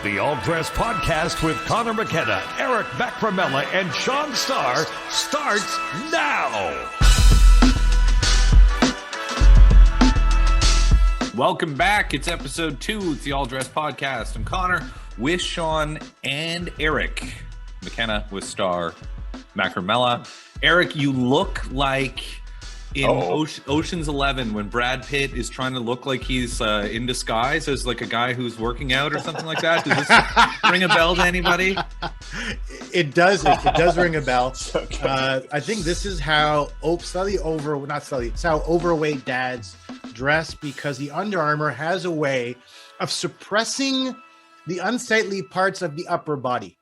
The All Dress Podcast with Connor McKenna, Eric Macramella, and Sean Starr starts now. Welcome back. It's episode 2. It's the All Dress Podcast. I'm Connor with Sean and Eric. McKenna with Starr, Macramella. Eric, you look like in Ocean's 11 when Brad Pitt is trying to look like he's in disguise as like a guy who's working out or something like that. Does this ring a bell to anybody? It does. It does ring a bell. I think this is how it's how overweight dads dress, because the Under Armour has a way of suppressing the unsightly parts of the upper body.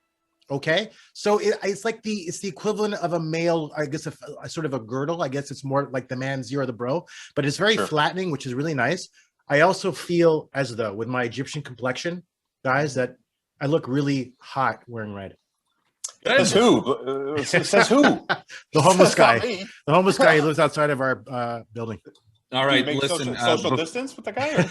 Okay, so it's like it's the equivalent of a male, I guess, a sort of a girdle. I guess it's more like the man zero, the bro, but it's very flattening, which is really nice. I also feel as though with my Egyptian complexion, guys, that I look really hot wearing red. Says who? Says who? The homeless guy. The homeless guy who lives outside of our building. All right, listen. Social distance with the guy?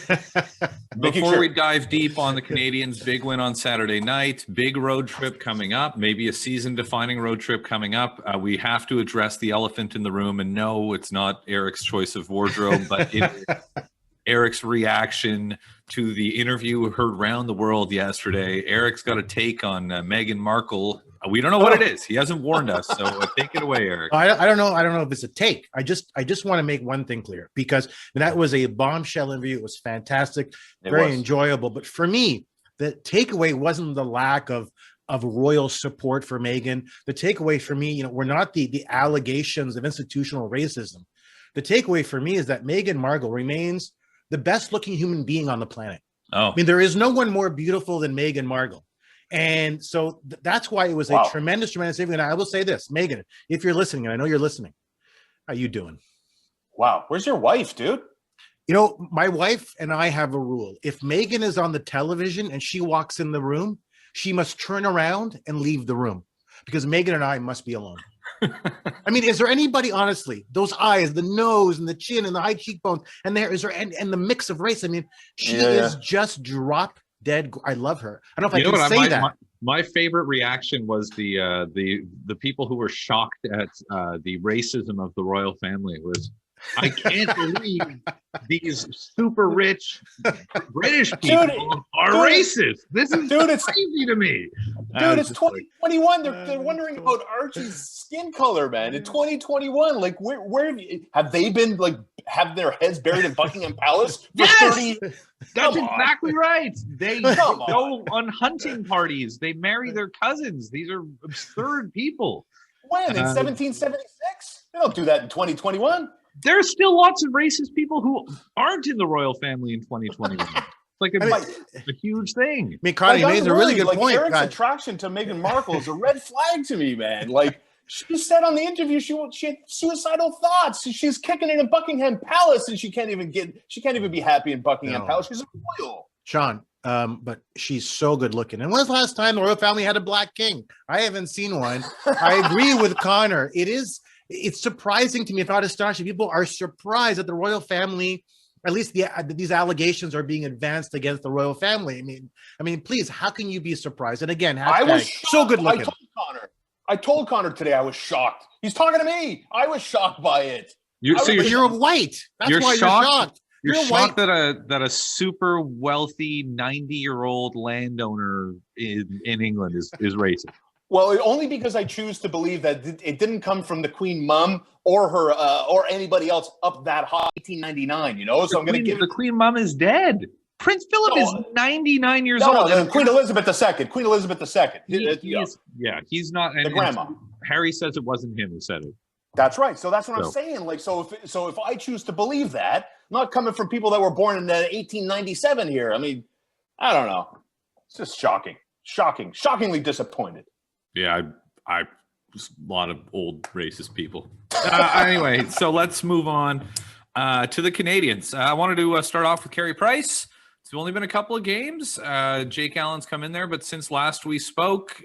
Before we dive deep on the Canadiens' big win on Saturday night, big road trip coming up, maybe a season-defining road trip coming up, we have to address the elephant in the room. And no, it's not Eric's choice of wardrobe, but it is Eric's reaction to the interview heard around the world yesterday. Eric's got a take on Meghan Markle. We don't know what it is. He hasn't warned us, so take it away, Eric. I don't know. I don't know if it's a take. I just want to make one thing clear, because that was a bombshell interview. It was fantastic, very enjoyable. But for me, the takeaway wasn't the lack of royal support for Meghan. The takeaway for me, were not the allegations of institutional racism. The takeaway for me is that Meghan Markle remains the best looking human being on the planet. I mean, there is no one more beautiful than Meghan Markle. And so that's why it was a tremendous saving. And I will say this, Meghan, if you're listening, and I know you're listening, how you doing? Wow. Where's your wife, dude? My wife and I have a rule. If Meghan is on the television and she walks in the room, she must turn around and leave the room, because Meghan and I must be alone. I mean, is there anybody, honestly, those eyes, the nose and the chin and the high cheekbones and and the mix of race? I mean, she is just drop dead. I love her. I don't know if I can say that. My favorite reaction was the people who were shocked at the racism of the royal family. Was, I can't believe these super rich British people are racist. This is crazy to me. Dude, it's 2021. They're wondering about Archie's skin color, man. In 2021, like where have they been? Like, have their heads buried in Buckingham Palace for 30? That's exactly right. They go on hunting parties. They marry their cousins. These are absurd people. When? In 1776? They don't do that in 2021. There's still lots of racist people who aren't in the royal family in 2021. It's like a huge thing. I mean, Connie made a really good point. Eric's attraction to Meghan Markle is a red flag to me, man. Like, she said on the interview she had suicidal thoughts. She's kicking it in Buckingham Palace, and she can't even be happy in Buckingham Palace. She's a royal. Sean, but she's so good looking. And when's the last time the royal family had a black king? I haven't seen one. I agree with Connor. It's surprising to me, if not astonishing. People are surprised that the royal family, at least these allegations are being advanced against the royal family. I mean, please, how can you be surprised? And again, I was so good looking. I told Connor today I was shocked. He's talking to me. I was shocked by it. You're white. That's why you're shocked. You're shocked that a super wealthy 90-year-old landowner in England is racist. Well, only because I choose to believe that it didn't come from the Queen Mum or her or anybody else up that high, 1899. So I'm going to give the Queen Mum is dead. Prince Philip is 99 years old. No, Queen Elizabeth II. Queen Elizabeth II. He's not. The grandma. Harry says it wasn't him who said it. That's right. So that's what I'm saying. Like, so if I choose to believe that, not coming from people that were born in 1897 here. I mean, I don't know. It's just shocking, shockingly disappointed. Yeah, I just a lot of old racist people. Anyway, so let's move on to the Canadiens. I wanted to start off with Carey Price. It's only been a couple of games. Jake Allen's come in there, but since last we spoke,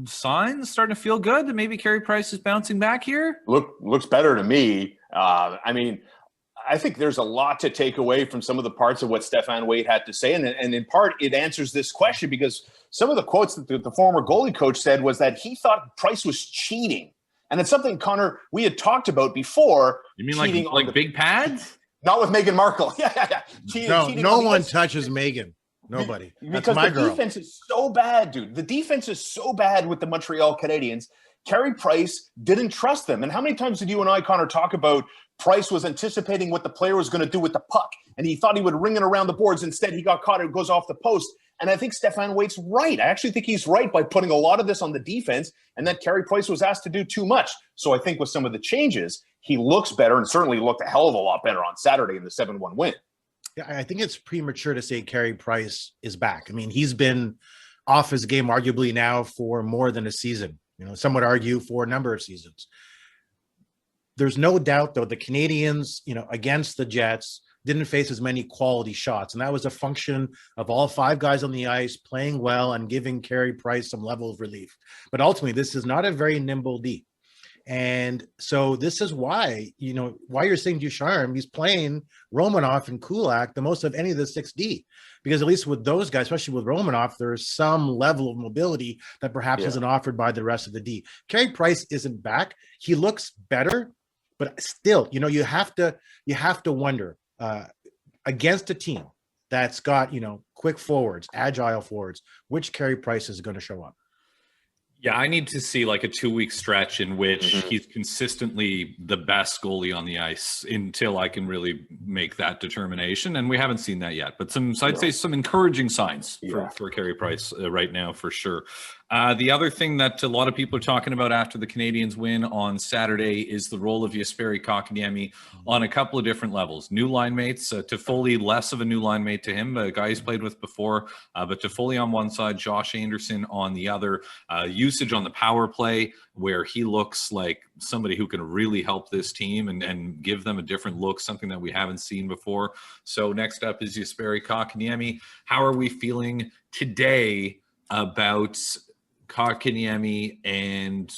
signs starting to feel good that maybe Carey Price is bouncing back here. Looks better to me. I mean, I think there's a lot to take away from some of the parts of what Stefan Waite had to say. And in part, it answers this question because some of the quotes that the former goalie coach said was that he thought Price was cheating. And it's something, Connor, we had talked about before. You mean like big pads? Not with Meghan Markle. Yeah. Cheating no one touches Meghan. Nobody. Because the defense is so bad, dude. The defense is so bad with the Montreal Canadiens. Carey Price didn't trust them. And how many times did you and I, Connor, talk about Price was anticipating what the player was going to do with the puck, and he thought he would ring it around the boards. Instead, he got caught. It goes off the post. And I think Stefan Waite's right. I actually think he's right by putting a lot of this on the defense, and that Carey Price was asked to do too much. So I think with some of the changes, he looks better and certainly looked a hell of a lot better on Saturday in the 7-1 win. Yeah, I think it's premature to say Carey Price is back. I mean, he's been off his game arguably now for more than a season. Some would argue for a number of seasons. There's no doubt, though, the Canadiens, against the Jets, didn't face as many quality shots. And that was a function of all 5 guys on the ice playing well and giving Carey Price some level of relief. But ultimately, this is not a very nimble D. And so this is why you're saying Ducharme, he's playing Romanoff and Kulak the most of any of the 6D, because at least with those guys, especially with Romanoff, there's some level of mobility that perhaps isn't offered by the rest of the D. Carey Price isn't back. He looks better, but still, you have to wonder against a team that's got, quick forwards, agile forwards, which Carey Price is going to show up. Yeah, I need to see like a 2-week stretch in which he's consistently the best goalie on the ice until I can really make that determination. And we haven't seen that yet. But I'd say some encouraging signs for Carey Price right now, for sure. The other thing that a lot of people are talking about after the Canadiens win on Saturday is the role of Jesperi Kotkaniemi on a couple of different levels. New line mates, Toffoli, less of a new line mate to him, a guy he's played with before, but Toffoli on one side, Josh Anderson on the other. Usage on the power play where he looks like somebody who can really help this team and give them a different look, something that we haven't seen before. So next up is Jesperi Kotkaniemi. How are we feeling today about Kotkaniemi, and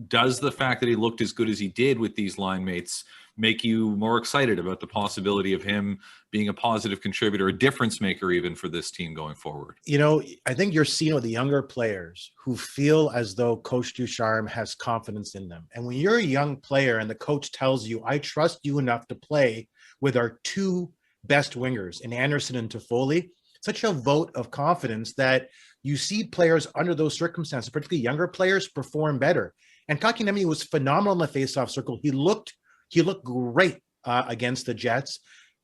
does the fact that he looked as good as he did with these line mates make you more excited about the possibility of him being a positive contributor, a difference maker even for this team going forward? I think you're seeing with the younger players who feel as though Coach Ducharme has confidence in them. And when you're a young player and the coach tells you, I trust you enough to play with our 2 best wingers in Anderson and Toffoli, such a vote of confidence that you see players under those circumstances, particularly younger players, perform better. And Kotkaniemi was phenomenal in the faceoff circle. He looked great against the Jets.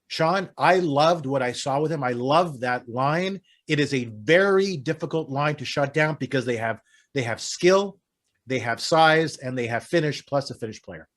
Sean, I loved what I saw with him. I love that line. It is a very difficult line to shut down because they have skill, they have size, and they have finish plus a finished player.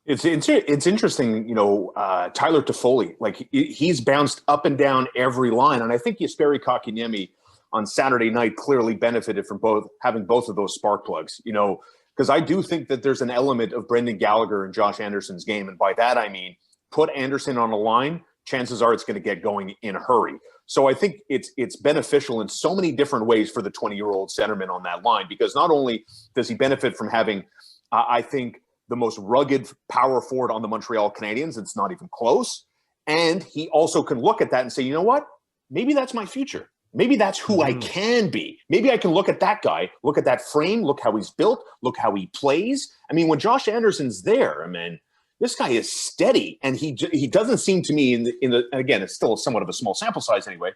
It's interesting, Tyler Toffoli, like he's bounced up and down every line. And I think Jesperi Kotkaniemi on Saturday night clearly benefited from having both of those spark plugs, because I do think that there's an element of Brendan Gallagher and Josh Anderson's game. And by that, I mean, put Anderson on a line, chances are it's going to get going in a hurry. So I think it's beneficial in so many different ways for the 20-year-old centerman on that line, because not only does he benefit from having, I think, the most rugged power forward on the Montreal Canadiens, it's not even close. And he also can look at that and say, you know what? Maybe that's my future. Maybe that's who I can be. Maybe I can look at that guy, look at that frame, look how he's built, look how he plays. I mean, when Josh Anderson's there, this guy is steady, and he doesn't seem to me in the again, it's still somewhat of a small sample size anyway,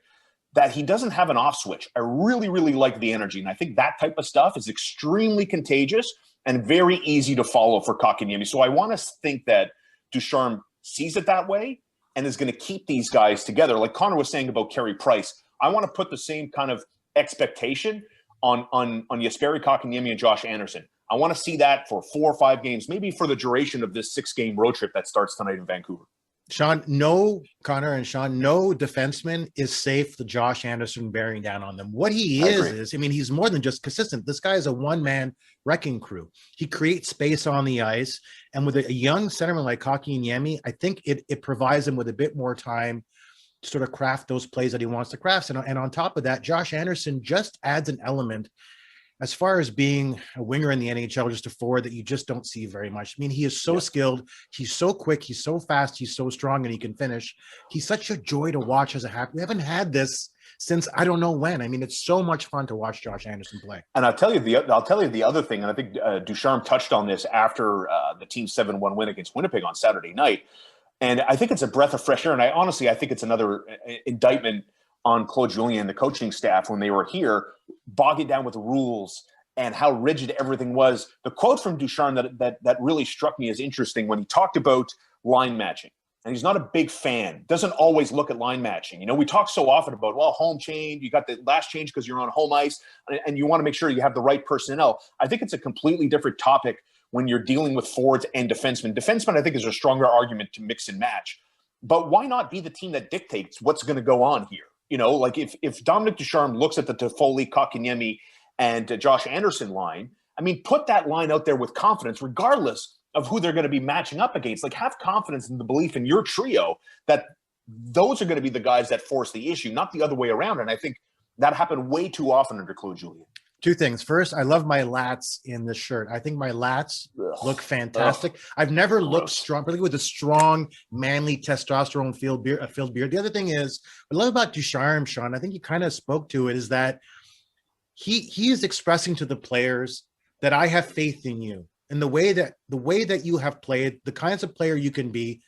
that he doesn't have an off switch. I really, really like the energy, and I think that type of stuff is extremely contagious and very easy to follow for Kotkaniemi. So I want to think that Ducharme sees it that way and is going to keep these guys together. Like Connor was saying about Carey Price, I want to put the same kind of expectation on Jesperi Kotkaniemi and Josh Anderson. I want to see that for 4 or 5 games, maybe for the duration of this 6-game road trip that starts tonight in Vancouver. Connor and Sean, no defenseman is safe to Josh Anderson bearing down on them. What he is, he's more than just consistent. This guy is a one-man wrecking crew. He creates space on the ice. And with a young centerman like Kotkaniemi, I think it provides him with a bit more time to sort of craft those plays that he wants to craft. And on top of that, Josh Anderson just adds an element. as far as being a winger in the NHL, just a forward that you just don't see very much. I mean, he is so skilled. He's so quick. He's so fast. He's so strong, and he can finish. He's such a joy to watch as a hack. We haven't had this since I don't know when. I mean, it's so much fun to watch Josh Anderson play. And I'll tell you the other thing, and I think Ducharme touched on this after the team's 7-1 win against Winnipeg on Saturday night. And I think it's a breath of fresh air. And I think it's another indictment on Claude Julien and the coaching staff when they were here, bogging down with the rules and how rigid everything was. The quote from Ducharme that really struck me as interesting when he talked about line matching. And he's not a big fan, doesn't always look at line matching. You know, we talk so often about, well, home change, you got the last change because you're on home ice, and you want to make sure you have the right personnel. I think it's a completely different topic when you're dealing with forwards and defensemen. Defensemen, I think, is a stronger argument to mix and match. But why not be the team that dictates what's going to go on here? You know, like if Dominic Ducharme looks at the Toffoli, Kotkaniemi, and Josh Anderson line, I mean, put that line out there with confidence, regardless of who they're going to be matching up against. Like, have confidence in the belief in your trio that those are going to be the guys that force the issue, not the other way around. And I think that happened way too often under Claude Julien. Two things. First, I love my lats in this shirt. I think my lats look fantastic. I've never looked strong, particularly with a strong, manly, testosterone-filled beard. The other thing is, what I love about Ducharme, Sean, I think you kind of spoke to it, is that he is expressing to the players that I have faith in you. And the way that you have played, the kinds of player you can be,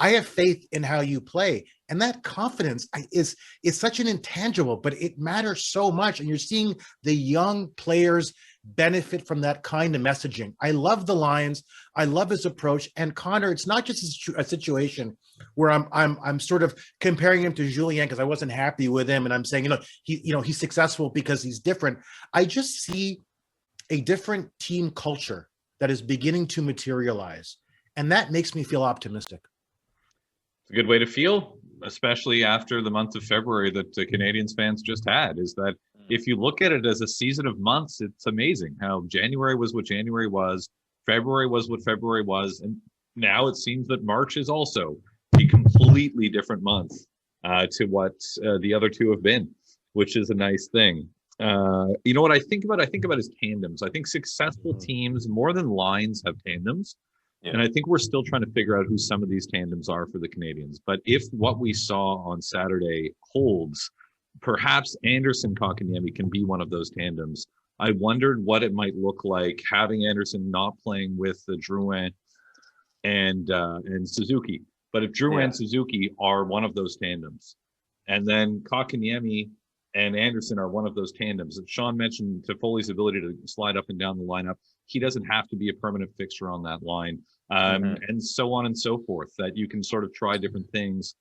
I have faith in how you play. And that confidence is such an intangible, but it matters so much. And you're seeing the young players benefit from that kind of messaging. I love the lines. I love his approach. And Connor, it's not just a situation where I'm sort of comparing him to Julien because I wasn't happy with him. And I'm saying, he's successful because he's different. I just see a different team culture that is beginning to materialize. And that makes me feel optimistic. It's a good way to feel, especially after the month of February that the Canadiens fans just had, is that if you look at it as a season of months, it's amazing how January was what January was, February was what February was, and now it seems that March is also a completely different month to what the other two have been, which is a nice thing. You know what I think about? I think about is tandems. I think successful teams, more than lines, have tandems. Yeah. And I think we're still trying to figure out who some of these tandems are for the Canadiens. But if what we saw on Saturday holds, perhaps Anderson Kotkaniemi can be one of those tandems. I wondered what it might look like having Anderson not playing with Drouin and Suzuki. But if Drouin and Suzuki are one of those tandems, and then Kotkaniemi and Anderson are one of those tandems. And Sean mentioned Toffoli's ability to slide up and down the lineup. He doesn't have to be a permanent fixture on that line, and so on and so forth, that you can sort of try different things,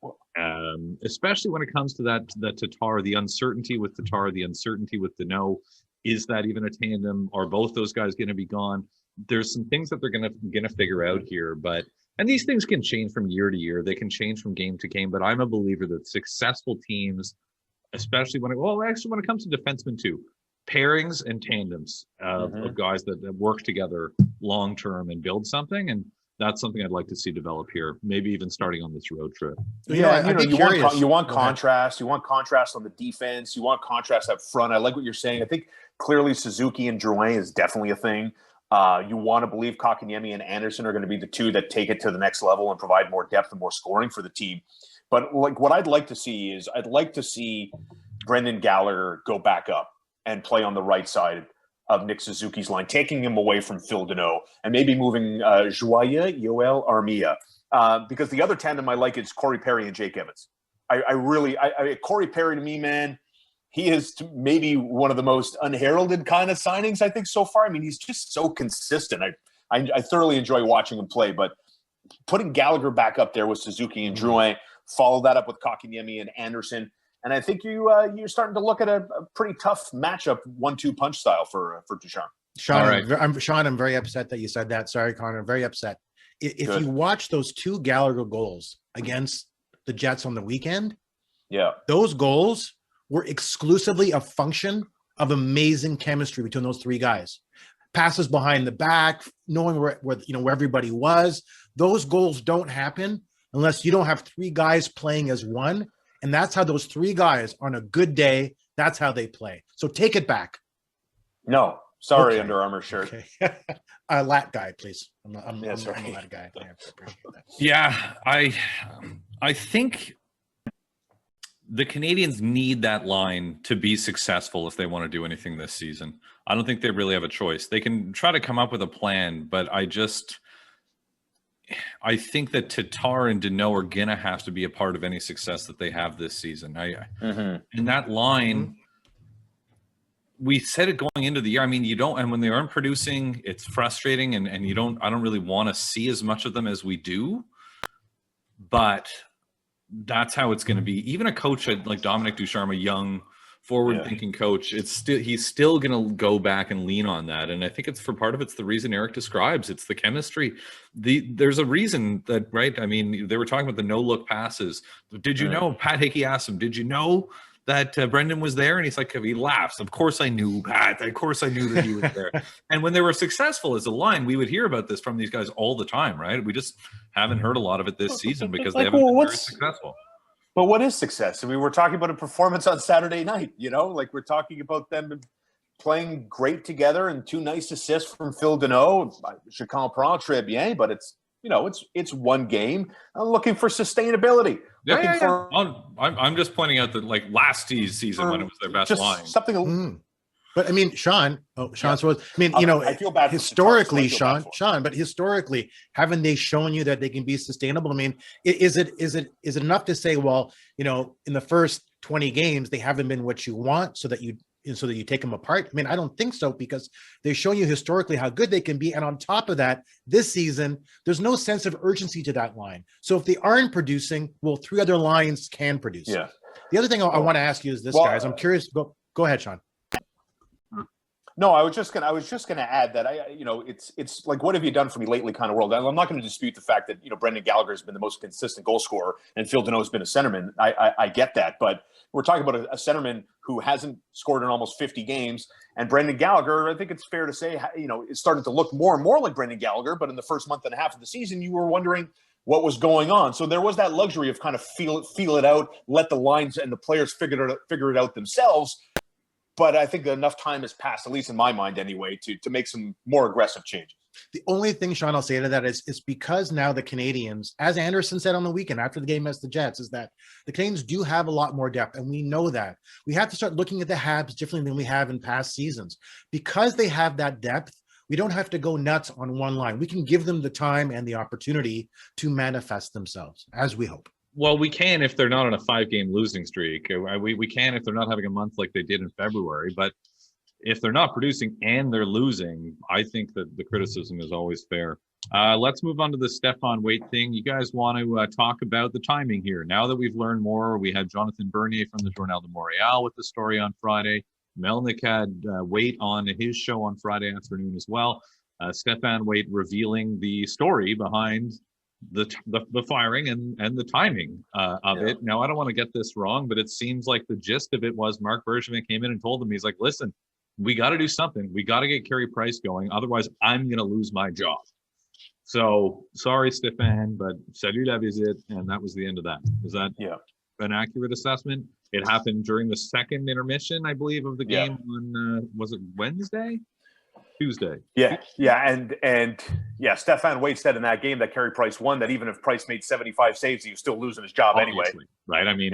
especially when it comes to that Tatar, the uncertainty with Tatar, the uncertainty with Danault. Is that even a tandem? Are both those guys going to be gone? There's some things that they're going to figure out here, and these things can change from year to year. They can change from game to game, but I'm a believer that successful teams, especially when it comes to defensemen too, pairings and tandems of guys that work together long term and build something, and that's something I'd like to see develop here. Maybe even starting on this road trip. You want contrast. You want contrast on the defense. You want contrast up front. I like what you're saying. I think clearly Suzuki and Drouin is definitely a thing. You want to believe Kotkaniemi and Anderson are going to be the two that take it to the next level and provide more depth and more scoring for the team. But like what I'd like to see is Brendan Gallagher go back up and play on the right side of Nick Suzuki's line, taking him away from Phil Danault and maybe moving Yoel Armia. Because the other tandem I like is Corey Perry and Jake Evans. Corey Perry, to me, man, he is maybe one of the most unheralded kind of signings, I think, so far. I mean, he's just so consistent. I thoroughly enjoy watching him play, but putting Gallagher back up there with Suzuki and Drouin, follow that up with Kotkaniemi and Anderson, and I think you're starting to look at a pretty tough matchup, 1-2 punch style for Ducharme. Sean, I'm very upset that you said that. Sorry, Connor, I'm very upset. If you watch those two Gallagher goals against the Jets on the weekend, those goals were exclusively a function of amazing chemistry between those three guys. Passes behind the back, knowing where everybody was. Those goals don't happen unless you don't have three guys playing as one. And that's how those three guys on a good day, that's how they play. So take it back. No, Sorry, Okay. Under Armour shirt. Okay. Lat guy, please. I'm a right. lat guy. I appreciate that. Yeah, I think the Canadians need that line to be successful if they want to do anything this season. I don't think they really have a choice. They can try to come up with a plan, but I think that Tatar and Deneau are gonna have to be a part of any success that they have this season. And that line, we said it going into the year. I mean, you don't, and when they aren't producing, it's frustrating, and I don't really want to see as much of them as we do. But that's how it's going to be. Even a coach like Dominic Ducharme, a young, forward-thinking coach, he's still going to go back and lean on that. And I think it's the reason Eric describes. It's the chemistry. There's a reason that, right? I mean, they were talking about the no-look passes. Did you know? Pat Hickey asked him, "Did you know that Brendan was there?" And he's like, he laughs. Of course I knew, Pat. Of course I knew that he was there. And when they were successful as a line, we would hear about this from these guys all the time, right? We just haven't heard a lot of it this season because they haven't been very successful. But what is success? I mean, we're talking about a performance on Saturday night, like we're talking about them playing great together and 2 nice assists from Phil Deneau. Je comprends très bien, but it's one game. I'm looking for sustainability. I'm just pointing out that like last season when it was their best line. Something. But I mean, Sean. So I mean, I feel bad historically, Sean. But historically, haven't they shown you that they can be sustainable? I mean, is it enough to say, well, in the first 20 games they haven't been what you want, so that you take them apart? I mean, I don't think so, because they've shown you historically how good they can be, and on top of that, this season there's no sense of urgency to that line. So if they aren't producing, well, 3 other lines can produce. Yeah. The other thing I want to ask you is this, guys. I'm curious. Go ahead, Sean. No, I was just gonna add that it's like, what have you done for me lately kind of world. I'm not going to dispute the fact that Brendan Gallagher has been the most consistent goal scorer and Phil Deneau has been a centerman. I get that, but we're talking about a centerman who hasn't scored in almost 50 games, and Brendan Gallagher, I think it's fair to say, is starting to look more and more like Brendan Gallagher. But in the first month and a half of the season, you were wondering what was going on. So there was that luxury of kind of feel it out, let the lines and the players figure it out themselves. But I think enough time has passed, at least in my mind anyway, to make some more aggressive changes. The only thing, Sean, I'll say to that is because now the Canadians, as Anderson said on the weekend after the game against the Jets, is that the Canadians do have a lot more depth, and we know that. We have to start looking at the Habs differently than we have in past seasons. Because they have that depth, we don't have to go nuts on one line. We can give them the time and the opportunity to manifest themselves, as we hope. Well, we can if they're not on a 5-game losing streak. We can if they're not having a month like they did in February. But if they're not producing and they're losing, I think that the criticism is always fair. Let's move on to the Stephane Waite thing. You guys want to talk about the timing here. Now that we've learned more, we had Jonathan Bernier from the Journal de Montréal with the story on Friday. Melnick had Waite on his show on Friday afternoon as well. Stephane Waite revealing the story behind the firing and the timing of it. Now, I don't want to get this wrong, but it seems like the gist of it was Marc Bergevin came in and told him, he's like, listen, we got to do something. We got to get Carey Price going. Otherwise, I'm going to lose my job. So sorry, Stephane, but salut la visite. And that was the end of that. Is that an accurate assessment? It happened during the second intermission, I believe, of the game on, was it Wednesday? Tuesday. And Stephane Waite said in that game that Carey Price won, that even if Price made 75 saves, he was still losing his job anyway. Right? I mean,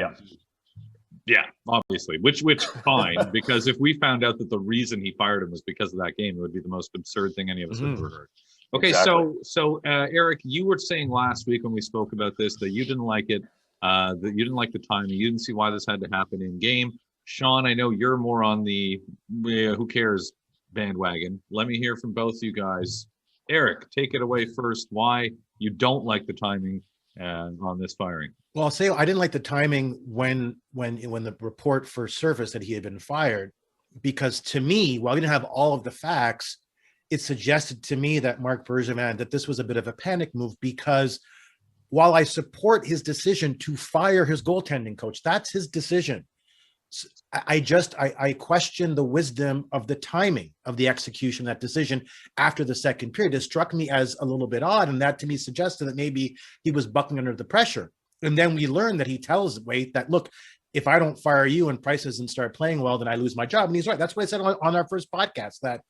obviously, which fine, because if we found out that the reason he fired him was because of that game, it would be the most absurd thing any of us have ever heard. Okay, exactly. So Eric, you were saying last week when we spoke about this that you didn't like it, that you didn't like the timing, you didn't see why this had to happen in game. Sean, I know you're more on the who cares bandwagon. Let me hear from both you guys. Eric, take it away first. Why you don't like the timing on this firing? Well, I'll say I didn't like the timing when the report first surfaced that he had been fired, because to me, while we didn't have all of the facts, it suggested to me that Marc Bergevin, that this was a bit of a panic move, because while I support his decision to fire his goaltending coach, that's his decision. I question the wisdom of the timing of the execution of that decision after the second period. It struck me as a little bit odd, and that to me suggested that maybe he was buckling under the pressure. And then we learned that he tells Waite that, look, if I don't fire you and Price doesn't start playing well, then I lose my job. And he's right. That's what I said on our first podcast, that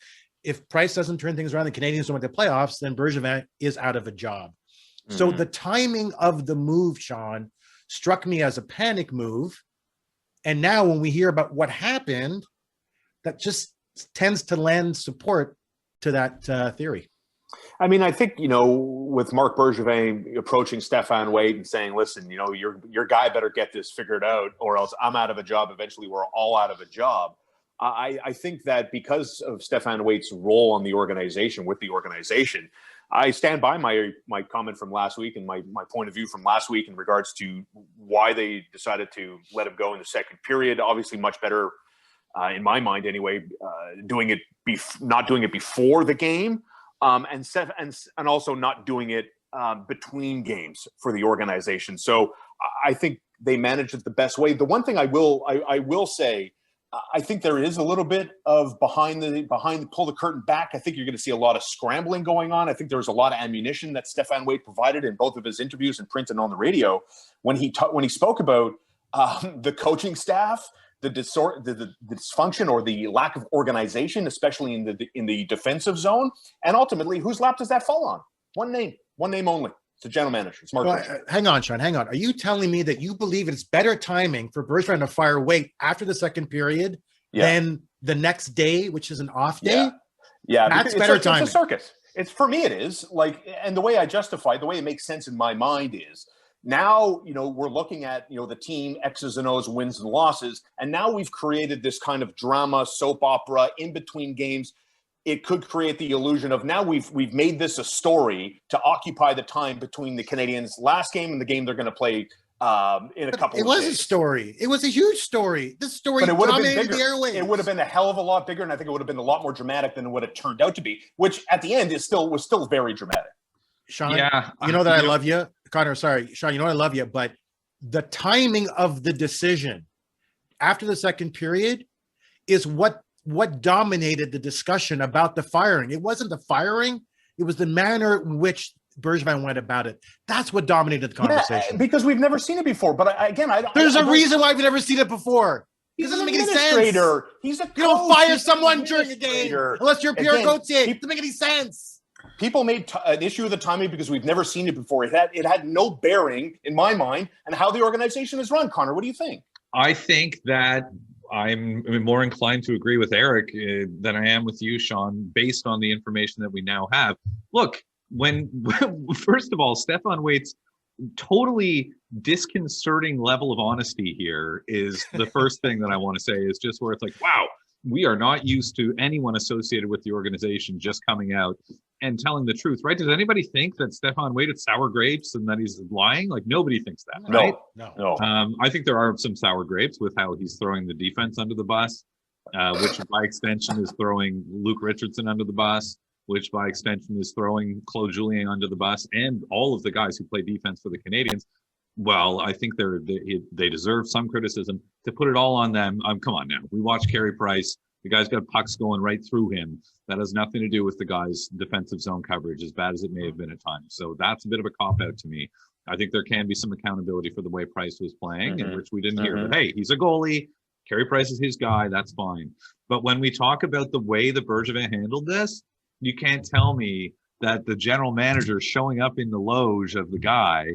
if Price doesn't turn things around, the Canadians don't make the playoffs, then Bergevin is out of a job. Mm-hmm. So the timing of the move, Sean, struck me as a panic move. And now when we hear about what happened, that just tends to lend support to that theory. I mean, I think, with Marc Bergevin approaching Stéphane Waite and saying, listen, your guy better get this figured out or else I'm out of a job. Eventually, we're all out of a job. I think that because of Stéphane Waite's role on the organization, with the organization, I stand by my comment from last week and my point of view from last week in regards to why they decided to let him go in the second period. Obviously, much better, in my mind anyway, not doing it before the game. And also not doing it between games for the organization. So I think they managed it the best way. The one thing I will say, I think there is a little bit of behind pull the curtain back. I think you're going to see a lot of scrambling going on. I think there was a lot of ammunition that Stéphane Waite provided in both of his interviews in print and on the radio when he spoke about the coaching staff, the dysfunction or the lack of organization, especially in the defensive zone, and ultimately, whose lap does that fall on? One name only. It's the general manager. It's Marc Bergevin. Hang on, Sean. Hang on. Are you telling me that you believe it's better timing for Bergevin to fire Waite after the second period than the next day, which is an off day? Yeah, that's better timing. It's a circus. It's, for me, it is. And the way it makes sense in my mind is, now, we're looking at, the team X's and O's, wins and losses. And now we've created this kind of drama, soap opera in between games. It could create the illusion of now we've made this a story to occupy the time between the Canadiens' last game and the game they're going to play in a couple of days. It was a story. It was a huge story. This story dominated the airwaves. It would have been a hell of a lot bigger, and I think it would have been a lot more dramatic than what it turned out to be, which at the end was still very dramatic. Sean, you know that I love you. Connor, sorry. Sean, you know I love you, but the timing of the decision after the second period is what dominated the discussion about the firing. It wasn't the firing. It was the manner in which Bergevin went about it. That's what dominated the conversation. Yeah, because we've never seen it before. But there's a reason why we've never seen it before. It doesn't make any sense. He's a coach. You don't fire someone during a game unless you're Pierre Gauthier. It doesn't make any sense. People made an issue of the timing because we've never seen it before. It had no bearing, in my mind, on how the organization is run. Connor, what do you think? I think that I'm more inclined to agree with Eric than I am with you, Sean, based on the information that we now have. Look, first of all, Stéphane Waite's totally disconcerting level of honesty here is the first thing that I want to say, is just where it's like, wow, we are not used to anyone associated with the organization just coming out and telling the truth, right? Does anybody think that Stéphane Waite is sour grapes and that he's lying? Like, nobody thinks that, right? No. I think there are some sour grapes with how he's throwing the defense under the bus, which by extension is throwing Luke Richardson under the bus, which by extension is throwing Claude Julien under the bus, and all of the guys who play defense for the Canadiens. Well, I think they deserve some criticism. To put it all on them, come on now. We watch Carey Price. The guy's got pucks going right through him. That has nothing to do with the guy's defensive zone coverage, as bad as it may have been at times. So that's a bit of a cop-out to me. I think there can be some accountability for the way Price was playing, in which we didn't hear. But hey, he's a goalie. Carey Price is his guy. That's fine. But when we talk about the way the Bergevin handled this, you can't tell me that the general manager showing up in the loge of the guy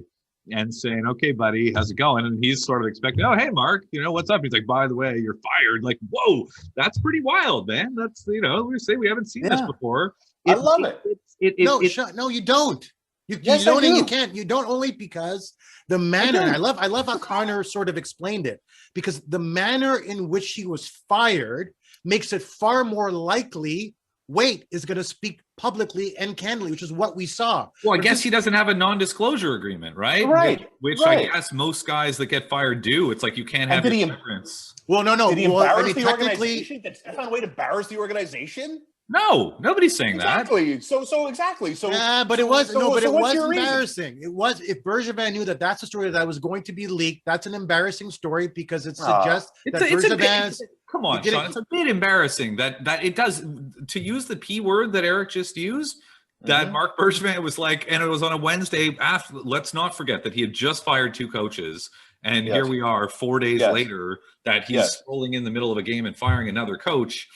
and saying, okay, buddy, how's it going? And he's sort of expecting, oh, hey, Mark, what's up? He's like, by the way, you're fired. Like, whoa, that's pretty wild, man. That's, we say we haven't seen this before. I love it. No, you don't. You don't, and you can't. You don't, only because the manner, I love how Connor sort of explained it, because the manner in which he was fired makes it far more likely Waite is going to speak publicly and candidly, which is what we saw. Well, I guess he doesn't have a non-disclosure agreement, right? Right. Which I guess most guys that get fired do. It's like you can't have difference. Well, no. Did he embarrass the organization? Did Stéphane Waite embarrass the organization? No, nobody's saying that. Exactly. So exactly. So yeah, but it was embarrassing. It was, if Bergevin knew that that's a story that was going to be leaked, that's an embarrassing story because it suggests that Bergevin's. Come on, Sean. It's a bit embarrassing that it does, to use the P word that Eric just used, that Marc Bergevin was like, and it was on a Wednesday after. Let's not forget that he had just fired two coaches, And here we are 4 days later that he's scrolling in the middle of a game and firing another coach.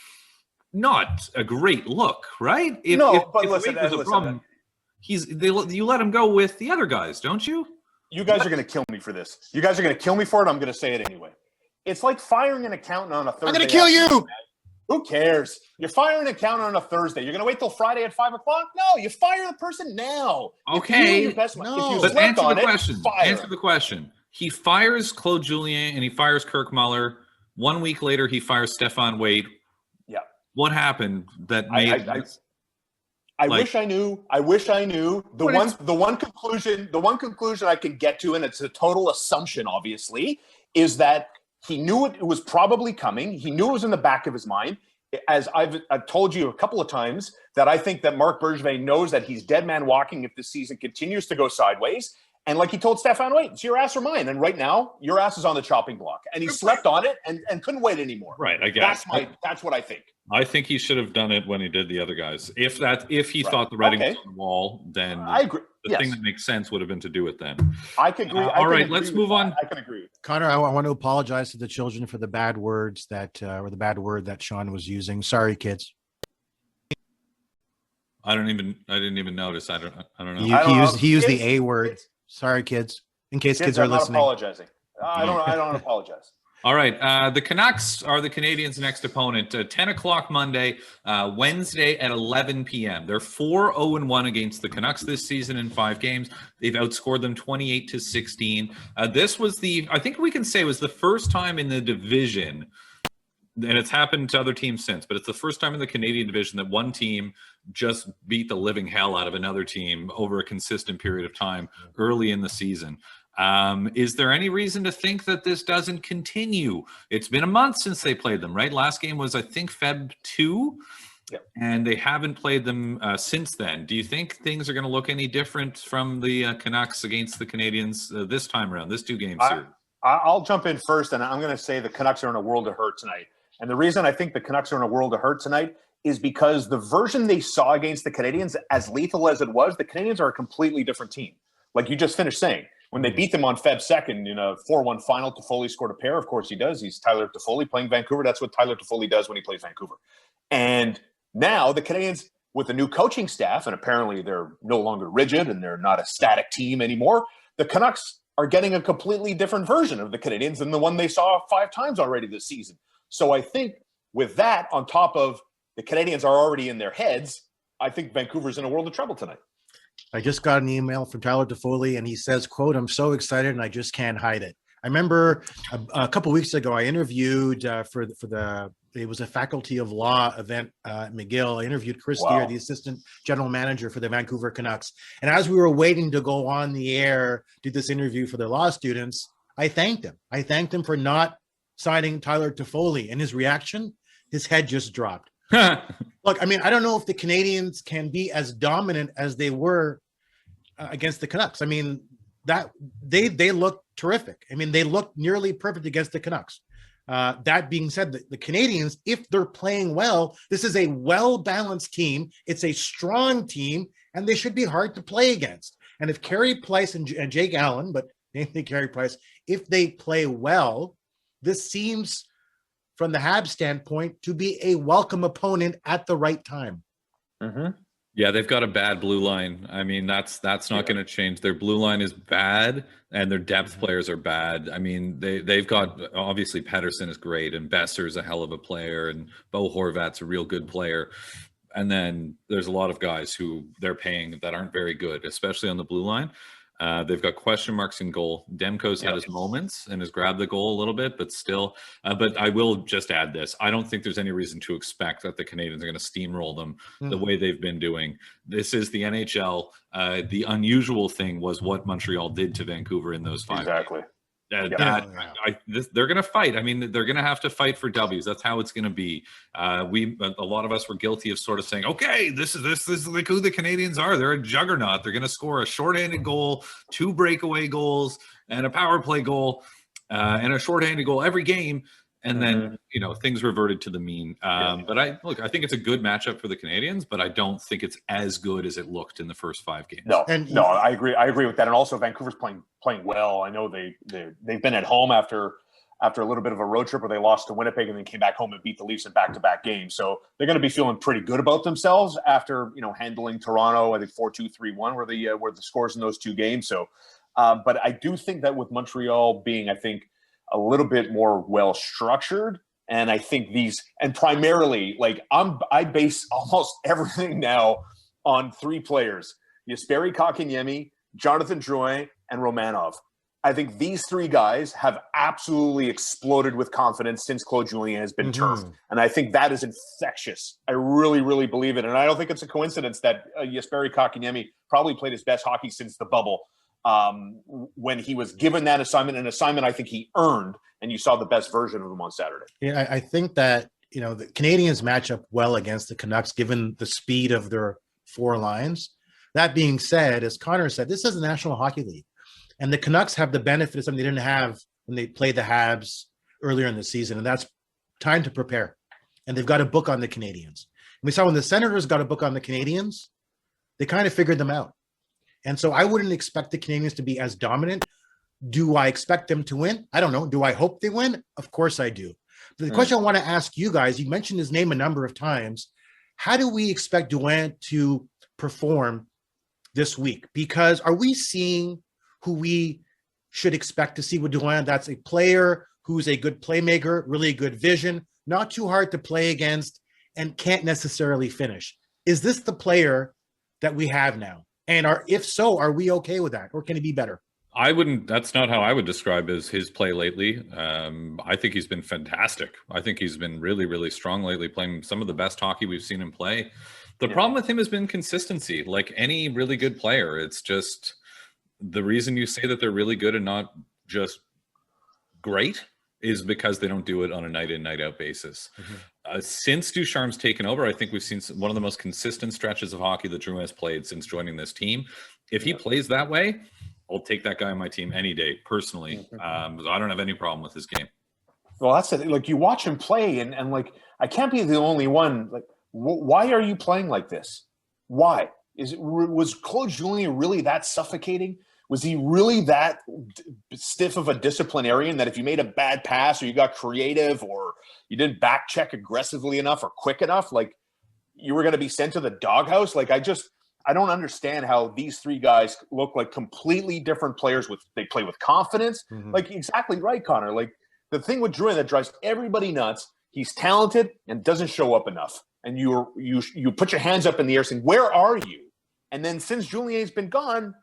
Not a great look, right? If listen, was a problem, you let him go with the other guys, don't you? You guys are going to kill me for this. You guys are going to kill me for it. I'm going to say it anyway. It's like firing an accountant on a Thursday. I'm going to kill you. Who cares? You're firing an accountant on a Thursday. You're going to wait till Friday at 5 o'clock? No, you fire the person now. Okay. But answer the question. Answer the question. He fires Claude Julien and he fires Kirk Muller. 1 week later, he fires Stephane Waite. Yeah. What happened that made I wish I knew. The one conclusion I can get to, and it's a total assumption, obviously, is that he knew it was probably coming. He knew it was in the back of his mind. As I've told you a couple of times, that I think that Marc Bergevin knows that he's dead man walking if this season continues to go sideways. And like he told Stephane Waite, it's your ass or mine. And right now, your ass is on the chopping block. And he slept on it and couldn't wait anymore. Right, I guess. That's what I think. I think he should have done it when he did the other guys. If he thought the writing was on the wall, then I agree. The thing that makes sense would have been to do it then. I can agree. All right, let's move on. I can agree. Connor, I want to apologize to the children for the bad words or the bad word that Sean was using. Sorry, kids. I didn't even notice. I don't know. He used the A word. Sorry, kids. In case kids are listening. I'm not apologizing. I don't apologize. All right. The Canucks are the Canadiens' next opponent. 10 o'clock Monday, Wednesday at 11 p.m. They're 4-0-1 against the Canucks this season in 5 games. They've outscored them 28-16. This was I think we can say was the first time in the division, and it's happened to other teams since, but it's the first time in the Canadian division that one team just beat the living hell out of another team over a consistent period of time early in the season. Is there any reason to think that this doesn't continue? It's been a month since they played them, right? Last game was, I think, Feb 2, and they haven't played them since then. Do you think things are going to look any different from the Canucks against the Canadiens this time around, this 2-game series? I'll jump in first, and I'm going to say the Canucks are in a world of hurt tonight. And the reason I think the Canucks are in a world of hurt tonight is because the version they saw against the Canadiens, as lethal as it was, the Canadiens are a completely different team. Like you just finished saying, when they beat them on Feb 2nd in a 4-1 final, Toffoli scored a pair. Of course he does. He's Tyler Toffoli playing Vancouver. That's what Tyler Toffoli does when he plays Vancouver. And now the Canadiens, with the new coaching staff, and apparently they're no longer rigid and they're not a static team anymore, the Canucks are getting a completely different version of the Canadiens than the one they saw 5 times already this season. So I think with that, on top of the Canadiens are already in their heads, I think Vancouver's in a world of trouble tonight. I just got an email from Tyler Toffoli, and he says, quote, "I'm so excited and I just can't hide it." I remember a couple of weeks ago, I interviewed it was a faculty of law event at McGill. I interviewed Chris Deere, the assistant general manager for the Vancouver Canucks. And as we were waiting to go on the air, do this interview for the law students, I thanked him. I thanked him for not signing Tyler Toffoli, and his reaction, his head just dropped. Look, I mean, I don't know if the Canadiens can be as dominant as they were against the Canucks. I mean, that they look terrific. I mean, they look nearly perfect against the Canucks. That being said, the Canadiens, if they're playing well, this is a well-balanced team. It's a strong team, and they should be hard to play against. And if Carey Price and Jake Allen, but mainly Carey Price, if they play well, this seems, from the Habs standpoint, to be a welcome opponent at the right time. Mm-hmm. Yeah, they've got a bad blue line. I mean, that's not going to change. Their blue line is bad, and their depth players are bad. I mean, they've got, obviously, Pettersson is great, and Besser's a hell of a player, and Bo Horvat's a real good player. And then there's a lot of guys who they're paying that aren't very good, especially on the blue line. They've got question marks in goal. Demko's had his moments and has grabbed the goal a little bit, but still. But I will just add this. I don't think there's any reason to expect that the Canadiens are going to steamroll them the way they've been doing. This is the NHL. The unusual thing was what Montreal did to Vancouver in those 5 Exactly. games. They're going to fight. I mean, they're going to have to fight for W's. That's how it's going to be. A lot of us were guilty of sort of saying, okay, this is like who the Canadiens are. They're a juggernaut. They're going to score a shorthanded goal, 2 breakaway goals, and a power play goal, and a shorthanded goal every game. And then, things reverted to the mean. But I think it's a good matchup for the Canadiens, but I don't think it's as good as it looked in the first 5 games. No, I agree. I agree with that. And also Vancouver's playing well. I know they've been at home after a little bit of a road trip where they lost to Winnipeg and then came back home and beat the Leafs in back-to-back games. So they're going to be feeling pretty good about themselves after, handling Toronto, I think 4-2, 3-1 were the scores in those 2 games. So, but I do think that with Montreal being, I think, a little bit more well-structured, and I think and primarily, I base almost everything now on 3 players: Jesperi Kotkaniemi, Jonathan Drouin, and Romanov. I think these 3 guys have absolutely exploded with confidence since Claude Julien has been turfed. And I think that is infectious. I really, really believe it. And I don't think it's a coincidence that Jesperi Kotkaniemi probably played his best hockey since the bubble when he was given that assignment, an assignment I think he earned, and you saw the best version of him on Saturday. Yeah, I think that, the Canadiens match up well against the Canucks given the speed of their 4 lines. That being said, as Connor said, this is the National Hockey League. And the Canucks have the benefit of something they didn't have when they played the Habs earlier in the season, and that's time to prepare. And they've got a book on the Canadiens. And we saw when the Senators got a book on the Canadiens, they kind of figured them out. And so I wouldn't expect the Canadiens to be as dominant. Do I expect them to win? I don't know. Do I hope they win? Of course I do. But the question I want to ask you guys, you mentioned his name a number of times. How do we expect Drouin to perform this week? Because are we seeing who we should expect to see with Drouin? That's a player who's a good playmaker, really good vision, not too hard to play against, and can't necessarily finish. Is this the player that we have now? And if so, are we okay with that? Or can it be better? That's not how I would describe his play lately. I think he's been fantastic. I think he's been really, really strong lately, playing some of the best hockey we've seen him play. The problem with him has been consistency. Like any really good player, it's just the reason you say that they're really good and not just great is because they don't do it on a night in, night out basis. Since Ducharme's taken over, I think we've seen one of the most consistent stretches of hockey that Drouin has played since joining this team. If he plays that way, I'll take that guy on my team any day, personally. I don't have any problem with his game. Well, that's it. Like, you watch him play, and I can't be the only one. Like, why are you playing like this? Why? Was Claude Julien really that suffocating? Was he really that stiff of a disciplinarian that if you made a bad pass or you got creative or you didn't back check aggressively enough or quick enough, like, you were going to be sent to the doghouse? Like, I don't understand how these 3 guys look like completely different players. They play with confidence. Like, exactly right, Connor. Like, the thing with Drouin that drives everybody nuts, he's talented and doesn't show up enough. And you put your hands up in the air saying, where are you? And then since Julien's been gone,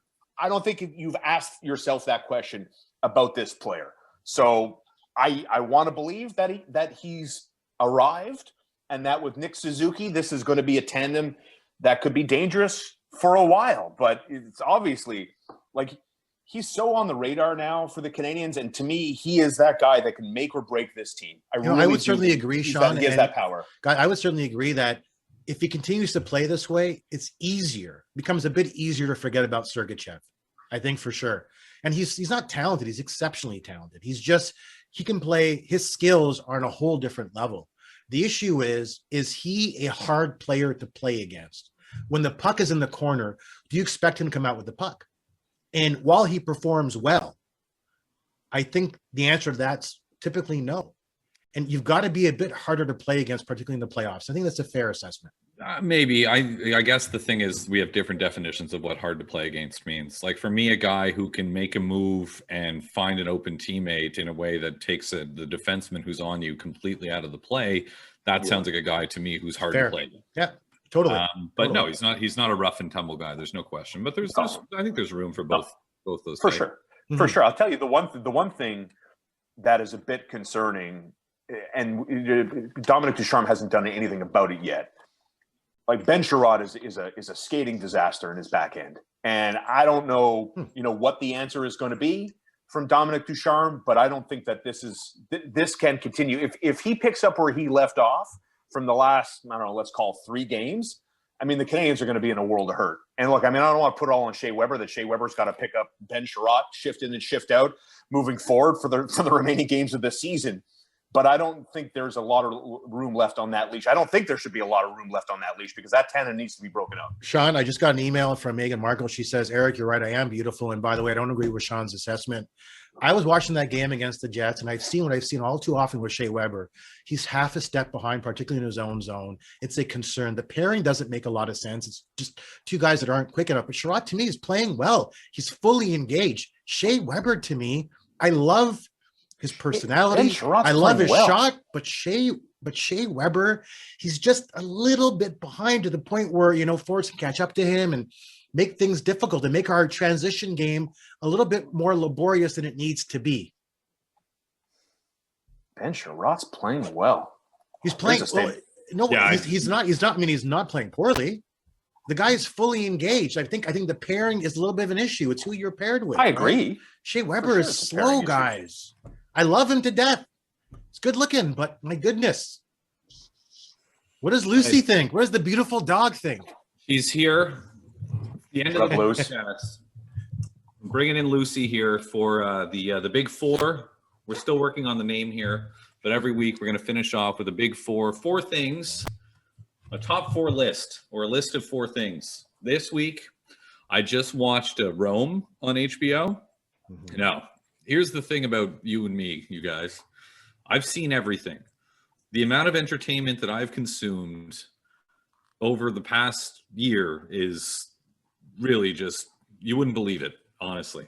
I don't think you've asked yourself that question about this player. So I want to believe that he's arrived, and that with Nick Suzuki, this is going to be a tandem that could be dangerous for a while. But it's obviously, like, he's so on the radar now for the Canadiens, and to me, he is that guy that can make or break this team. I would certainly agree, Sean. He has that power. I would certainly agree that if he continues to play this way, it's becomes a bit easier to forget about Sergachev, I think, for sure. And he's not talented. He's exceptionally talented. He can play. His skills are on a whole different level. The issue is he a hard player to play against? When the puck is in the corner, do you expect him to come out with the puck? And while he performs well, I think the answer to that's typically no. And you've got to be a bit harder to play against, particularly in the playoffs. I think that's a fair assessment. Maybe. I guess the thing is we have different definitions of what hard to play against means. Like, for me, a guy who can make a move and find an open teammate in a way that takes the defenseman who's on you completely out of the play, that sounds like a guy to me who's hard to play. Yeah, totally. But no, he's not a rough and tumble guy. There's no question. But I think there's room for both those. For sure. Mm-hmm. For sure. I'll tell you the one thing that is a bit concerning, and Dominic Ducharme hasn't done anything about it yet. Like, Ben Sherrod is a skating disaster in his back end. And I don't know, what the answer is going to be from Dominic Ducharme, but I don't think that this can continue. If he picks up where he left off from the last, I don't know, let's call 3 games, I mean, the Canadiens are going to be in a world of hurt. And look, I mean, I don't want to put it all on Shea Weber, that Shea Weber's got to pick up Ben Sherrod, shift in and shift out moving forward for the remaining games of the season. but I don't think there's a lot of room left on that leash. I don't think there should be a lot of room left on that leash because that tendon needs to be broken up. Sean, I just got an email from Meghan Markle. She says, Eric, you're right. I am beautiful. And by the way, I don't agree with Sean's assessment. I was watching that game against the Jets, and I've seen what I've seen all too often with Shea Weber. He's half a step behind, particularly in his own zone. It's a concern. The pairing doesn't make a lot of sense. It's just two guys that aren't quick enough. But Sherrod, to me, is playing well. He's fully engaged. Shea Weber, to me, I love his personality. I love his shot, but Shea Weber, he's just a little bit behind to the point where, Forrest can catch up to him and make things difficult and make our transition game a little bit more laborious than it needs to be. Ben Sherrod's playing well. He's playing well. No, yeah, he's not. I mean, he's not playing poorly. The guy is fully engaged. I think the pairing is a little bit of an issue. It's who you're paired with. I agree. Right? Shea Weber is slow, guys. I love him to death. It's good looking, but my goodness. What does Lucy think? What does the beautiful dog think? He's here. The end of the podcast. I'm bringing in Lucy here for the Big Four. We're still working on the name here, but every week we're going to finish off with a Big Four things, a top 4 list or a list of 4 things. This week, I just watched Rome on HBO. Mm-hmm. Now, here's the thing about you and me, you guys. I've seen everything. The amount of entertainment that I've consumed over the past year is really just, you wouldn't believe it, honestly.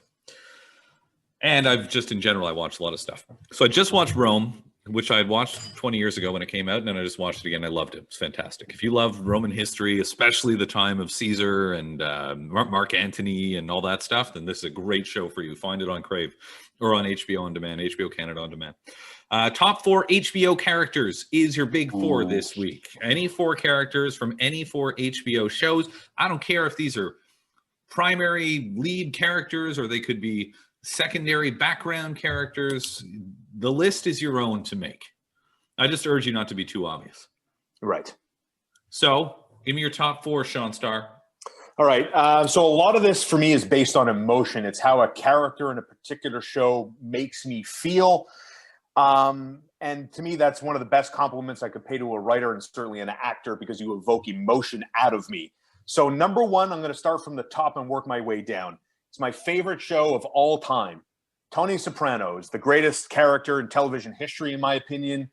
And I've just, in general, I watched a lot of stuff. So I just watched Rome, which I had watched 20 years ago when it came out, and then I just watched it again. I loved it. It's fantastic. If you love Roman history, especially the time of Caesar and Mark Antony and all that stuff, then this is a great show for you. Find it on Crave or on HBO On Demand, HBO Canada On Demand. Top 4 HBO characters is your Big 4 this week. Any 4 characters from any 4 HBO shows. I don't care if these are primary lead characters or they could be secondary background characters. The list is your own to make. I just urge you not to be too obvious. Right. So give me your top 4, Sean Starr. All right. So a lot of this for me is based on emotion. It's how a character in a particular show makes me feel. And to me, that's one of the best compliments I could pay to a writer and certainly an actor, because you evoke emotion out of me. So number 1, I'm going to start from the top and work my way down. It's my favorite show of all time. Tony Soprano is the greatest character in television history, in my opinion.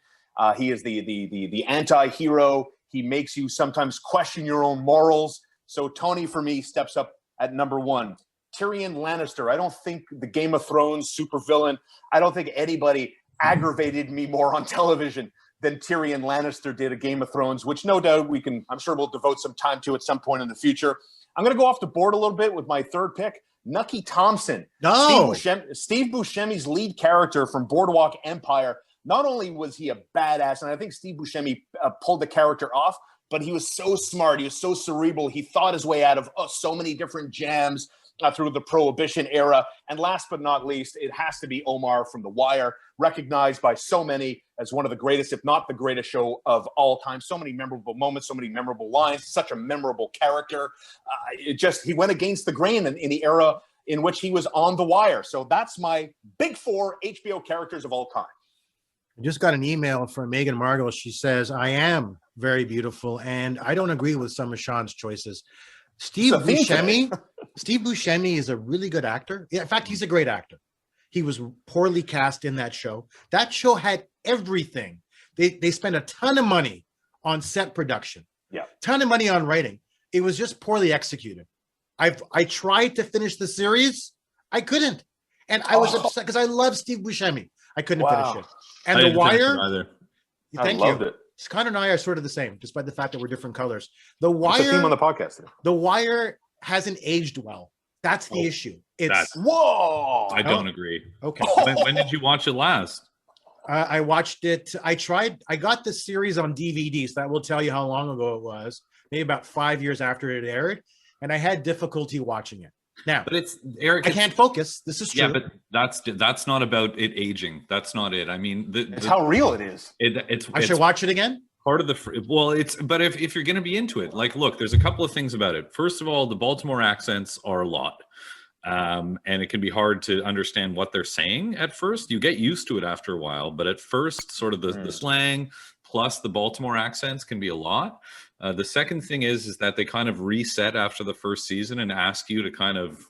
He is the anti-hero. He makes you sometimes question your own morals. So Tony, for me, steps up at number 1. Tyrion Lannister. I don't think the Game of Thrones supervillain, I don't think anybody aggravated me more on television than Tyrion Lannister did at Game of Thrones, which no doubt I'm sure we'll devote some time to at some point in the future. I'm going to go off the board a little bit with my 3rd pick. Nucky Thompson. No. Steve Buscemi's lead character from Boardwalk Empire. Not only was he a badass, and I think Steve Buscemi pulled the character off, but he was so smart. He was so cerebral. He thought his way out of so many different jams through the Prohibition era. And last but not least, it has to be Omar from The Wire, recognized by so many as one of the greatest, if not the greatest show of all time. So many memorable moments, so many memorable lines, such a memorable character. He went against the grain in the era in which he was on The Wire. So that's my Big 4 HBO characters of all time. I just got an email from Meghan Markle. She says, I am very beautiful, and I don't agree with some of Sean's choices. Steve Buscemi is a really good actor. In fact, he's a great actor. He was poorly cast in that show. That show had everything. They spent a ton of money on set production. Yeah. Ton of money on writing. It was just poorly executed. I tried to finish the series. I couldn't. And I was upset because I love Steve Buscemi. I couldn't finish it. And The Wire. Thank you. Loved it. Connor and I are sort of the same, despite the fact that we're different colors. The Wire. It's a theme on the podcast. The Wire hasn't aged well. That's the issue. Whoa! I don't agree. Okay. When did you watch it last? I watched it. I got the series on DVD, so that will tell you how long ago it was. Maybe about 5 years after it aired, and I had difficulty watching it. Now, but it's Eric. I can't focus. This is true. Yeah, but that's not about it aging. That's not it. I mean, it's how real it is. I should watch it again. Part of but if you're going to be into it, like, look, there's a couple of things about it. First of all, the Baltimore accents are a lot. And it can be hard to understand what they're saying at first. You get used to it after a while, but at first, sort of the slang plus the Baltimore accents can be a lot. The second thing is that they kind of reset after the first season and ask you to kind of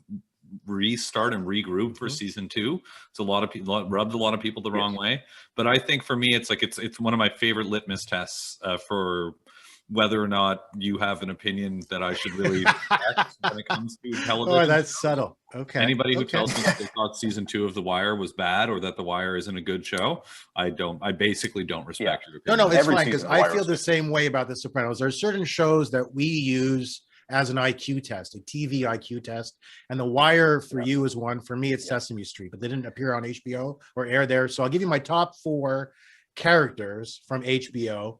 restart and regroup for season 2. It's a lot of people rubbed a lot of people the wrong way, but I think for me it's like it's one of my favorite litmus tests for whether or not you have an opinion that I should really respect when it comes to television. Oh, that's subtle. Okay. Anybody who tells me that they thought season 2 of The Wire was bad or that The Wire isn't a good show, I basically don't respect your opinion. No, it's fine, because I feel the same way about The Sopranos. There are certain shows that we use as an IQ test, a TV IQ test, and The Wire for you is one. For me, it's Sesame Street, but they didn't appear on HBO or air there. So I'll give you my top 4 characters from HBO.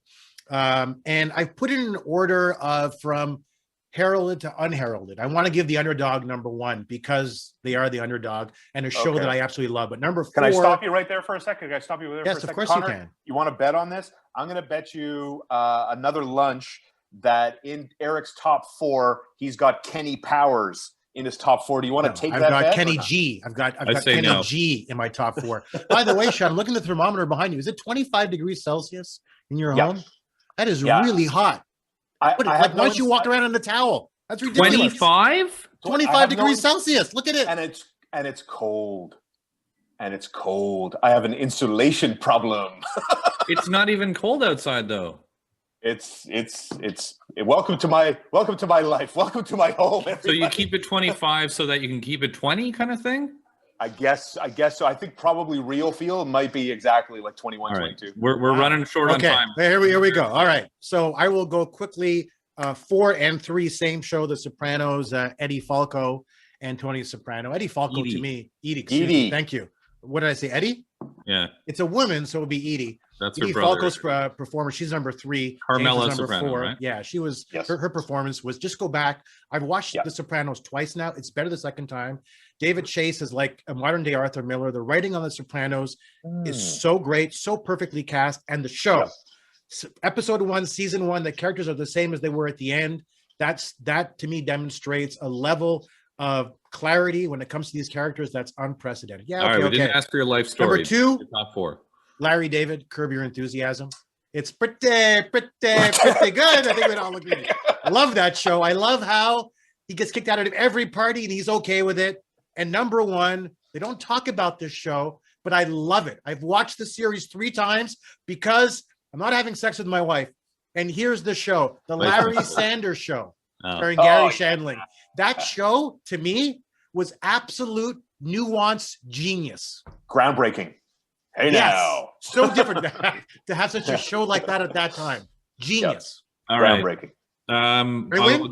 And I put it in order of from heralded to unheralded. I want to give the underdog number 1 because they are the underdog and a show that I absolutely love. But number 4. Can I stop you right there for a second? Can I stop you there for a second? Yes, of course Connor, you can. You want to bet on this? I'm going to bet you another lunch that in Eric's top 4, he's got Kenny Powers in his top 4. Do you want to take that bet? I've got Kenny G. I've got Kenny G in my top 4. By the way, Sean, I'm looking at the thermometer behind you. Is it 25 degrees Celsius in your home? That is really hot. Why don't you walk around in a towel? That's ridiculous. 25 degrees Celsius. Look at it. And it's cold. And it's cold. I have an insulation problem. It's not even cold outside though. It's welcome to my life. Welcome to my home. Everybody. So you keep it 25 so that you can keep it 20 kind of thing? I guess so. I think probably real feel might be exactly like 21, 22. We're running short on time. Here we go. All right. So I will go quickly. 4 and 3, same show, The Sopranos, Eddie Falco and Tony Soprano. Eddie Falco to me, Edie. Thank you. What did I say? Eddie? Yeah. It's a woman, so it would be Edie. That's Edie her brother. Falco's performer. She's number 3. Carmela Soprano, 4. Right? Yeah, she was. Her performance was. Just go back. I've watched The Sopranos twice now. It's better the second time. David Chase is like a modern day Arthur Miller. The writing on The Sopranos is so great, so perfectly cast, and the show. Episode 1, season 1, the characters are the same as they were at the end. That to me demonstrates a level of clarity when it comes to these characters that's unprecedented. Yeah. All right. We didn't ask for your life story. Number 2, top 4. Larry David, Curb Your Enthusiasm. It's pretty good. I think we'd all agree. I love that show. I love how he gets kicked out of every party and he's okay with it. And number 1, they don't talk about this show, but I love it. I've watched the series 3 times because I'm not having sex with my wife. And here's the show, the Larry Sanders Show, starring Gary Shandling. That show, to me, was absolute nuance genius. Groundbreaking. Hey now. So different to have such a show like that at that time. Genius. All right. Groundbreaking.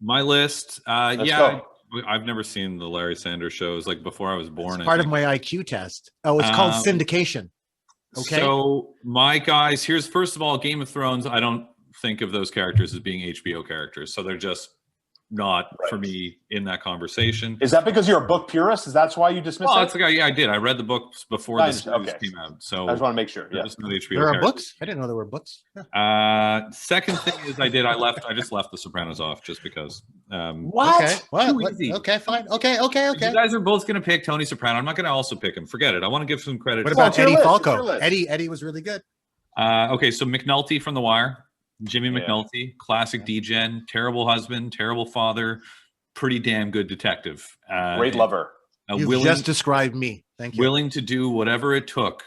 My list. Go. I've never seen the Larry Sanders shows like before I was born. It's part of my IQ test. Oh, it's called syndication. Okay. So my guys, here's first of all, Game of Thrones. I don't think of those characters as being HBO characters, so they're just not for me in that conversation. Is that because you're a book purist? Is that why you dismissed it? That's the guy. Yeah, I did. I read the books before this came out. So I just want to make sure. Yeah, there are books. I didn't know there were books. Second thing is I just left The Sopranos off just because. What? Okay. What? Okay, fine. Okay. You guys are both going to pick Tony Soprano. I'm not going to also pick him. Forget it. I want to give some credit. What about Eddie Falco? Eddie was really good. Okay, so McNulty from The Wire. Jimmy McNulty, classic D-Gen, terrible husband, terrible father, pretty damn good detective. Great lover. You've just described me. Thank you. Willing to do whatever it took,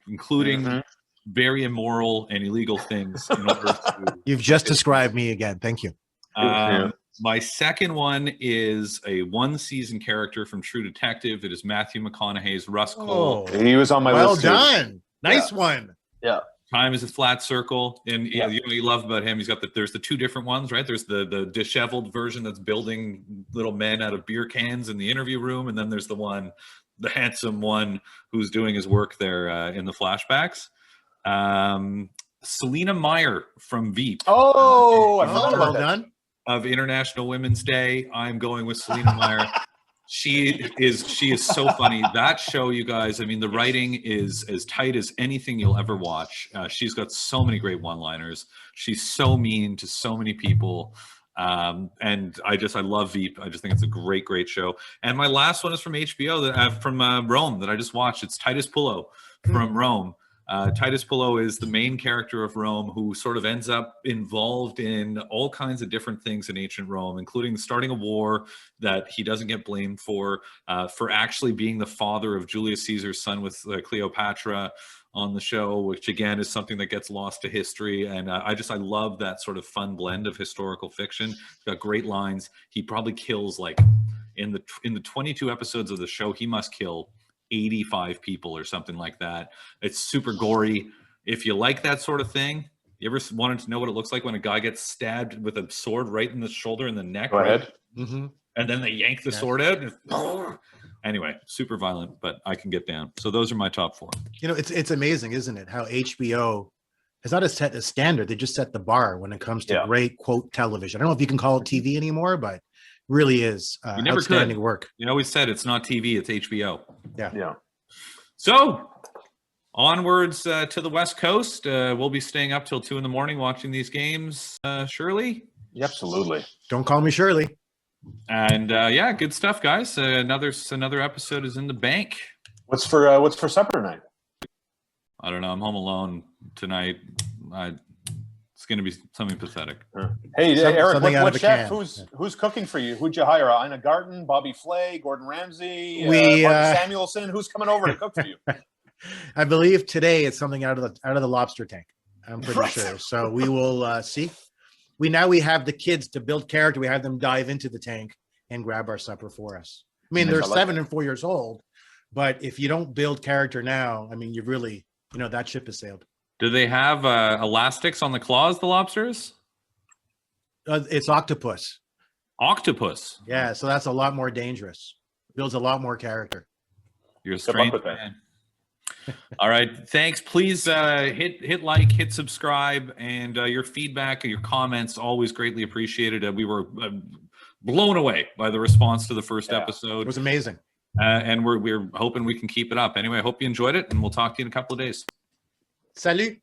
including very immoral and illegal things. In order to You've just described me again. Thank you. My second one is a one-season character from True Detective. It is Matthew McConaughey's Russ Cole. He was on my list. Well done. Nice one. Yeah. Time is a flat circle, and you know you love about him. He's got there's the 2 different ones, right? There's the disheveled version that's building little men out of beer cans in the interview room, and then there's the handsome one who's doing his work there in the flashbacks. Selena Meyer from Veep. Oh, I forgot about that. Of International Women's Day, I'm going with Selena Meyer. She is so funny. That show, you guys, I mean, the writing is as tight as anything you'll ever watch. She's got so many great one-liners. She's so mean to so many people. And I love Veep. I just think it's a great show. And my last one is from HBO, from Rome, that I just watched. It's Titus Pullo from Rome. Titus Pullo is the main character of Rome, who sort of ends up involved in all kinds of different things in ancient Rome, including starting a war that he doesn't get blamed for actually being the father of Julius Caesar's son with Cleopatra on the show, which again is something that gets lost to history. And I love that sort of fun blend of historical fiction. It's got great lines. He probably kills, like, in the 22 episodes of the show, he must kill 85 people or something like that. It's super gory. If you like that sort of thing, you ever wanted to know what it looks like when a guy gets stabbed with a sword right in the shoulder and the neck? Go ahead. Mm-hmm. And then they yank the sword out. And anyway, super violent, but I can get down. So those are my top 4. You know, it's amazing, isn't it, how HBO has not set a standard. They just set the bar when it comes to great, quote, television. I don't know if you can call it TV anymore, but really is outstanding work. You always said it's not TV, it's HBO. Yeah. So onwards to the West Coast. We'll be staying up till 2 a.m. watching these games. Shirley? Absolutely. Don't call me Shirley. And good stuff, guys. Another episode is in the bank. What's for supper tonight? I don't know. I'm home alone tonight. It's going to be something pathetic. Hey, Eric, what chef? Who's cooking for you? Who'd you hire? Ina Garten, Bobby Flay, Gordon Ramsay, Martin Samuelson. Who's coming over to cook for you? I believe today it's something out of the lobster tank. I'm pretty sure. So we will see. We have the kids to build character. We have them dive into the tank and grab our supper for us. I mean, they're 7 and 4 years old, but if you don't build character now, I mean, you really, that ship has sailed. Do they have elastics on the claws, the lobsters? It's octopus. Octopus? Yeah, so that's a lot more dangerous. Builds a lot more character. You're a strange man. All right, thanks. Please hit like, hit subscribe, and your feedback and your comments always greatly appreciated. We were blown away by the response to the first episode. It was amazing. And we're hoping we can keep it up. Anyway, I hope you enjoyed it, and we'll talk to you in a couple of days. Salut.